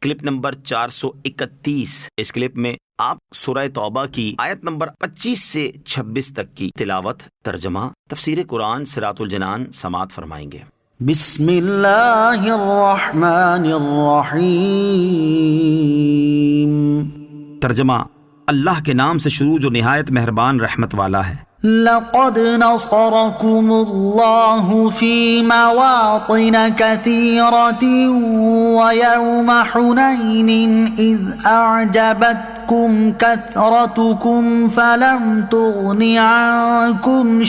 Clip number 431۔ اس clip میں آپ سورہ توبہ کی آیت نمبر 25 سے 26 تک کی تلاوت، ترجمہ، تفسیر قرآن صراط الجنان سماعت فرمائیں گے۔ بسم اللہ الرحمن الرحیم۔ ترجمہ، اللہ کے نام سے شروع جو نہایت مہربان رحمت والا ہے۔ لقد نصركم الله في مواطن كثيرة ويوم حنين إذ أعجبتكم كثرتكم فلم تغن عنكم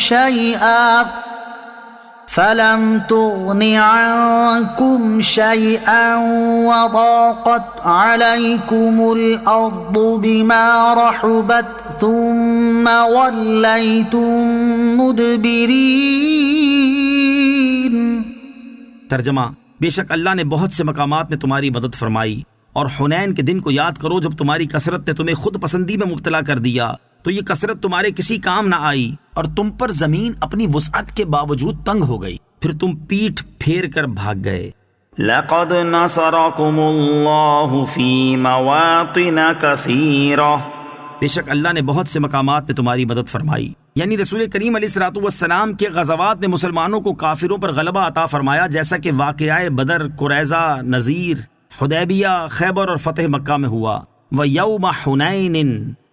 شيئا وضاقت عليكم الأرض بما رحبت ثم وليتم مدبرين۔ ترجمہ، بے شک اللہ نے بہت سے مقامات میں تمہاری مدد فرمائی، اور حنین کے دن کو یاد کرو جب تمہاری کثرت نے تمہیں خود پسندی میں مبتلا کر دیا تو یہ کثرت تمہارے کسی کام نہ آئی، اور تم پر زمین اپنی وسعت کے باوجود تنگ ہو گئی، پھر تم پیٹھ پھیر کر بھاگ گئے۔ لقد نصركم الله في مواطن كثيرة، بے شک اللہ نے بہت سے مقامات میں تمہاری مدد فرمائی، یعنی رسول کریم علیہ الصلوۃ والسلام کے غزوات نے مسلمانوں کو کافروں پر غلبہ عطا فرمایا، جیسا کہ واقعہ بدر، قریظہ، نذیر، حدیبیہ، خیبر اور فتح مکہ میں ہوا۔ وَيَوْمَ حُنَيْنٍ،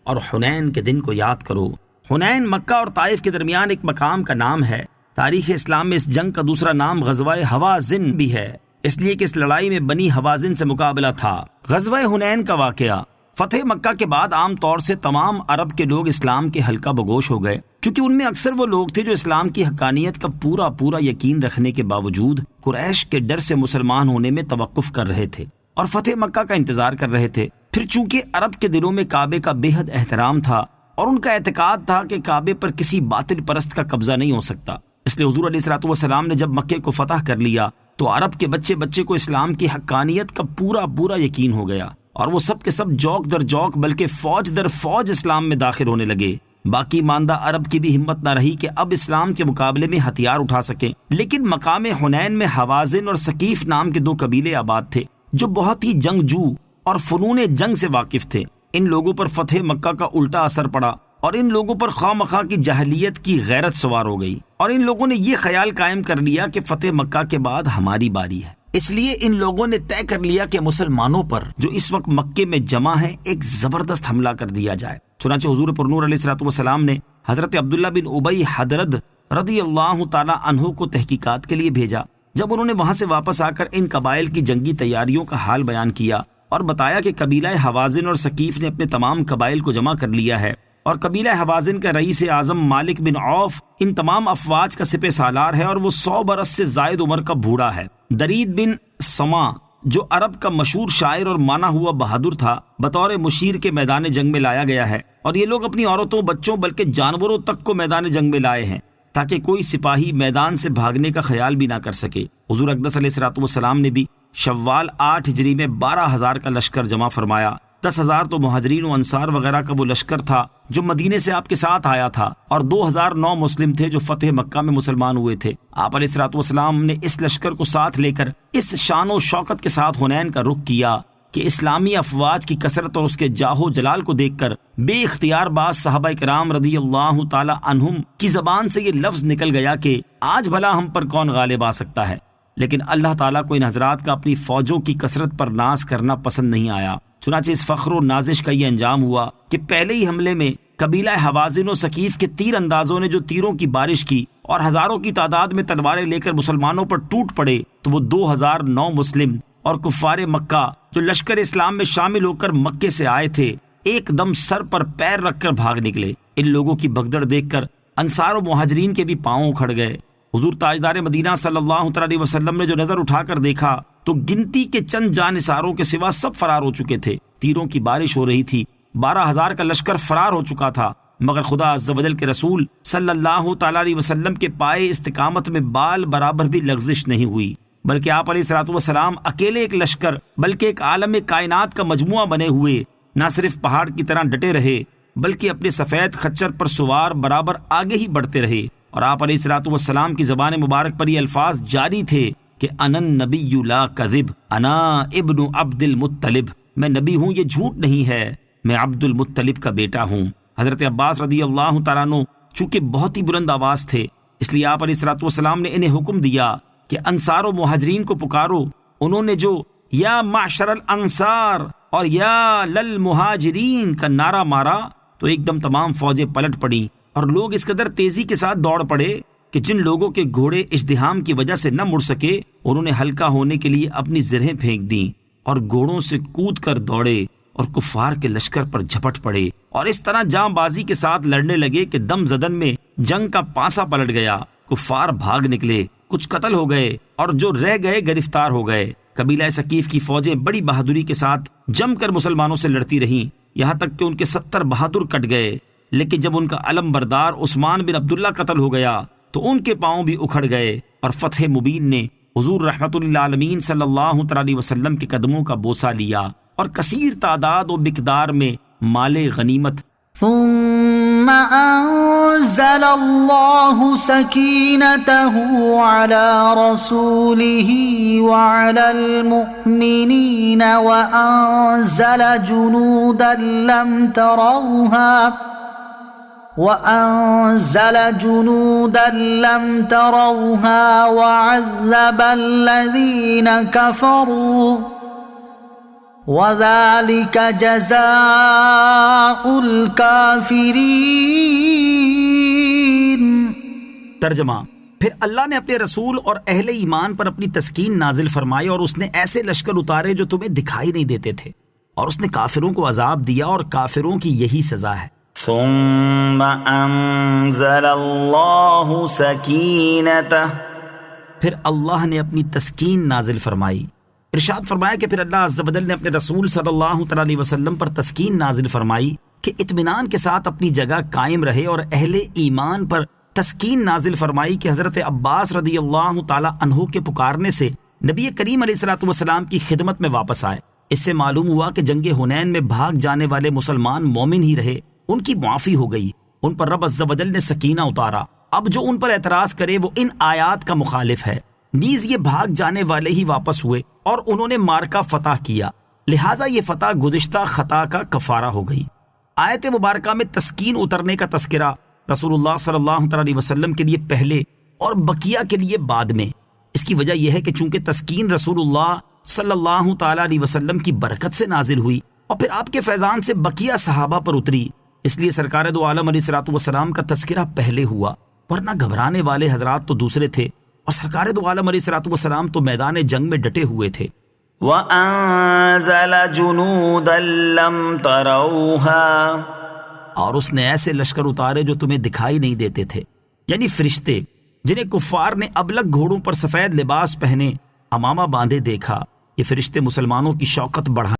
اور حنین کے دن کو یاد کرو۔ حنین مکہ اور طائف کے درمیان ایک مقام کا نام ہے۔ تاریخ اسلام میں اس جنگ کا دوسرا نام غزوہ حوازن بھی ہے، اس لیے کہ اس لڑائی میں بنی حوازن سے مقابلہ تھا۔ غزوہ حنین کا واقعہ، فتح مکہ کے بعد عام طور سے تمام عرب کے لوگ اسلام کے حلقہ بگوش ہو گئے، کیونکہ ان میں اکثر وہ لوگ تھے جو اسلام کی حقانیت کا پورا یقین رکھنے کے باوجود قریش کے ڈر سے مسلمان ہونے میں توقف کر رہے تھے اور فتح مکہ کا انتظار کر رہے تھے۔ پھر چونکہ عرب کے دلوں میں کعبے کا بے حد احترام تھا اور ان کا اعتقاد تھا کہ کعبے پر کسی باطل پرست کا قبضہ نہیں ہو سکتا، اس لیے حضور علیہ الصلوۃ والسلام نے جب مکے کو فتح کر لیا تو عرب کے بچے کو اسلام کی حقانیت کا پورا یقین ہو گیا، اور وہ سب کے سب جوک در جوک بلکہ فوج در فوج اسلام میں داخل ہونے لگے۔ باقی ماندہ عرب کی بھی ہمت نہ رہی کہ اب اسلام کے مقابلے میں ہتھیار اٹھا سکیں، لیکن مقام حنین میں حوازن اور ثقیف نام کے 2 قبیلے آباد تھے جو بہت ہی جنگجو اور فنون جنگ سے واقف تھے۔ ان لوگوں پر فتح مکہ کا الٹا اثر پڑا اور ان لوگوں پر خواہ مخواہ کی جاہلیت کی غیرت سوار ہو گئی، اور ان لوگوں نے یہ خیال قائم کر لیا کہ فتح مکہ کے بعد ہماری باری ہے۔ اس لیے ان لوگوں نے طے کر لیا کہ مسلمانوں پر جو اس وقت مکے میں جمع ہیں ایک زبردست حملہ کر دیا جائے۔ چنانچہ حضور پرنور علیہ الصلوۃ والسلام نے حضرت عبداللہ بن ابی حدرد رضی اللہ تعالی عنہ کو تحقیقات کے لیے بھیجا۔ جب انہوں نے وہاں سے واپس آ کر ان قبائل کی جنگی تیاریوں کا حال بیان کیا اور بتایا کہ قبیلہ حوازن اور ثقیف نے اپنے تمام قبائل کو جمع کر لیا ہے، اور قبیلہ حوازن کا رئیس اعظم مالک بن عوف ان تمام افواج کا سپہ سالار ہے، اور وہ 100 برس سے زائد عمر کا بوڑھا ہے۔ درید بن سما جو عرب کا مشہور شاعر اور مانا ہوا بہادر تھا، بطور مشیر کے میدان جنگ میں لایا گیا ہے، اور یہ لوگ اپنی عورتوں، بچوں بلکہ جانوروں تک کو میدان جنگ میں لائے ہیں تاکہ کوئی سپاہی میدان سے بھاگنے کا خیال بھی نہ کر سکے۔ حضور اقدس علیہ الصلوۃ والسلام نے بھی شوال 8 ہجری میں 12,000 کا لشکر جمع فرمایا۔ 10,000 تو مہاجرین و انصار وغیرہ کا وہ لشکر تھا جو مدینے سے آپ کے ساتھ آیا تھا، اور 2,009 مسلم تھے جو فتح مکہ میں مسلمان ہوئے تھے۔ آپ علیہ الصلوۃ والسلام نے اس لشکر کو ساتھ لے کر اس شان و شوکت کے ساتھ حنین کا رخ کیا کہ اسلامی افواج کی کثرت اور اس کے جاہ و جلال کو دیکھ کر بے اختیار بعض صحابہ کرام رضی اللہ تعالی عنہم کی زبان سے یہ لفظ نکل گیا کہ آج بھلا ہم پر کون غالب آ سکتا ہے، لیکن اللہ تعالیٰ کو ان حضرات کا اپنی فوجوں کی کثرت پر ناز کرنا پسند نہیں آیا۔ چنانچہ اس فخر و نازش کا یہ انجام ہوا کہ پہلے ہی حملے میں قبیلہ حوازن و ثقیف کے تیر اندازوں نے جو تیروں کی بارش کی اور ہزاروں کی تعداد میں تلواریں لے کر مسلمانوں پر ٹوٹ پڑے، تو وہ 2,009 مسلم اور کفار مکہ جو لشکر اسلام میں شامل ہو کر مکے سے آئے تھے ایک دم سر پر پیر رکھ کر بھاگ نکلے۔ ان لوگوں کی بھگدڑ دیکھ کر انصار و مہاجرین کے بھی پاؤں اکھڑ گئے۔ حضور تاجدار مدینہ صلی اللہ علیہ وسلم نے جو نظر اٹھا کر دیکھا تو گنتی کے چند جانثاروں کے سوا سب فرار ہو چکے تھے۔ تیروں کی بارش ہو رہی تھی، 12,000 کا لشکر فرار ہو چکا تھا، مگر خدا عز و جل کے رسول صلی اللہ تعالی علیہ وسلم کے پائے استقامت میں بال برابر بھی لغزش نہیں ہوئی، بلکہ آپ علیہ الصلوۃ والسلام اکیلے ایک لشکر بلکہ ایک عالم کائنات کا مجموعہ بنے ہوئے نہ صرف پہاڑ کی طرح ڈٹے رہے بلکہ اپنے سفید خچر پر سوار برابر آگے ہی بڑھتے رہے، اور آپ علیہ الصلوۃ والسلام کی زبان مبارک پر یہ الفاظ جاری تھے کہ انا النبی لا کذب انا ابن عبد المطلب، میں نبی ہوں، یہ جھوٹ نہیں ہے، میں عبد المطلب کا بیٹا ہوں۔ حضرت عباس رضی اللہ تعالیٰ عنہ چونکہ بہت ہی بلند آواز تھے، اس لیے آپ علیہ الصلوۃ والسلام نے انہیں حکم دیا کہ انصار و مہاجرین کو پکارو۔ انہوں نے جو یا معشر الانصار اور یا للمہاجرین کا نعرہ مارا تو ایک دم تمام فوجیں پلٹ پڑیں اور لوگ اس قدر تیزی کے ساتھ دوڑ پڑے کہ جن لوگوں کے گھوڑے ازدحام کی وجہ سے نہ مڑ سکے انہوں نے ہلکا ہونے کے لیے اپنی زرہیں پھینک دیں اور گھوڑوں سے کود کر دوڑے اور کفار کے لشکر پر جھپٹ پڑے اور اس طرح جاں بازی کے ساتھ لڑنے لگے کہ دم زدن میں جنگ کا پانسا پلٹ گیا۔ کفار بھاگ نکلے، کچھ قتل ہو گئے اور جو رہ گئے گرفتار ہو گئے۔ قبیلہ ثقیف کی فوجیں بڑی بہادری کے ساتھ جم کر مسلمانوں سے لڑتی رہیں، یہاں تک کہ ان کے 70 بہادر کٹ گئے، لیکن جب ان کا علم بردار عثمان بن عبداللہ قتل ہو گیا تو ان کے پاؤں بھی اکھڑ گئے اور فتح مبین نے حضور رحمت اللہ عالمین صلی اللہ علیہ وسلم کے قدموں کا بوسہ لیا اور کثیر تعداد و مقدار میں مال غنیمت۔ ثم أنزل الله سكينته على رسوله وعلى المؤمنين وأنزل جنودا لم تروها وعذب الذين كفروا وَذَلِكَ جَزَاءُ الْكَافِرِينَ۔ ترجمہ، پھر اللہ نے اپنے رسول اور اہل ایمان پر اپنی تسکین نازل فرمائی اور اس نے ایسے لشکر اتارے جو تمہیں دکھائی نہیں دیتے تھے، اور اس نے کافروں کو عذاب دیا اور کافروں کی یہی سزا ہے۔ ثم انزل اللہ سکینتہ، پھر اللہ نے اپنی تسکین نازل فرمائی۔ ارشاد فرمایا کہ پھر اللہ عز و جل نے اپنے رسول صلی اللہ علیہ وسلم پر تسکین نازل فرمائی کہ اطمینان کے ساتھ اپنی جگہ قائم رہے، اور اہل ایمان پر تسکین نازل فرمائی کہ حضرت عباس رضی اللہ تعالی عنہ کے پکارنے سے نبی کریم علیہ الصلوۃ والسلام کی خدمت میں واپس آئے۔ اس سے معلوم ہوا کہ جنگ حنین میں بھاگ جانے والے مسلمان مومن ہی رہے، ان کی معافی ہو گئی، ان پر رب عز و جل نے سکینہ اتارا۔ اب جو ان پر اعتراض کرے وہ ان آیات کا مخالف ہے، نیز یہ بھاگ جانے والے ہی واپس ہوئے اور انہوں نے مارکہ فتح کیا، لہٰذا یہ فتح گزشتہ خطا کا کفارہ ہو گئی۔ آیت مبارکہ میں تسکین اترنے کا تذکرہ رسول اللہ صلی اللہ علیہ وسلم کے لیے پہلے اور بقیہ کے لیے بعد میں۔ اس کی وجہ یہ ہے کہ چونکہ تسکین رسول اللہ صلی اللہ تعالی علیہ وسلم کی برکت سے نازل ہوئی اور پھر آپ کے فیضان سے بقیہ صحابہ پر اتری، اس لیے سرکار دو عالم علیہ الصلوۃ والسلام کا تذکرہ پہلے ہوا، ورنہ گھبرانے والے حضرات تو دوسرے تھے اور سرکار دو عالم علیہ الصلوۃ والسلام تو میدان جنگ میں ڈٹے ہوئے تھے۔ وَأَنزَلَ جُنُودًا لَّمْ تَرَوْهَا، اور اس نے ایسے لشکر اتارے جو تمہیں دکھائی نہیں دیتے تھے، یعنی فرشتے جنہیں کفار نے ابلک گھوڑوں پر سفید لباس پہنے امامہ باندھے دیکھا۔ یہ فرشتے مسلمانوں کی شوکت بڑھا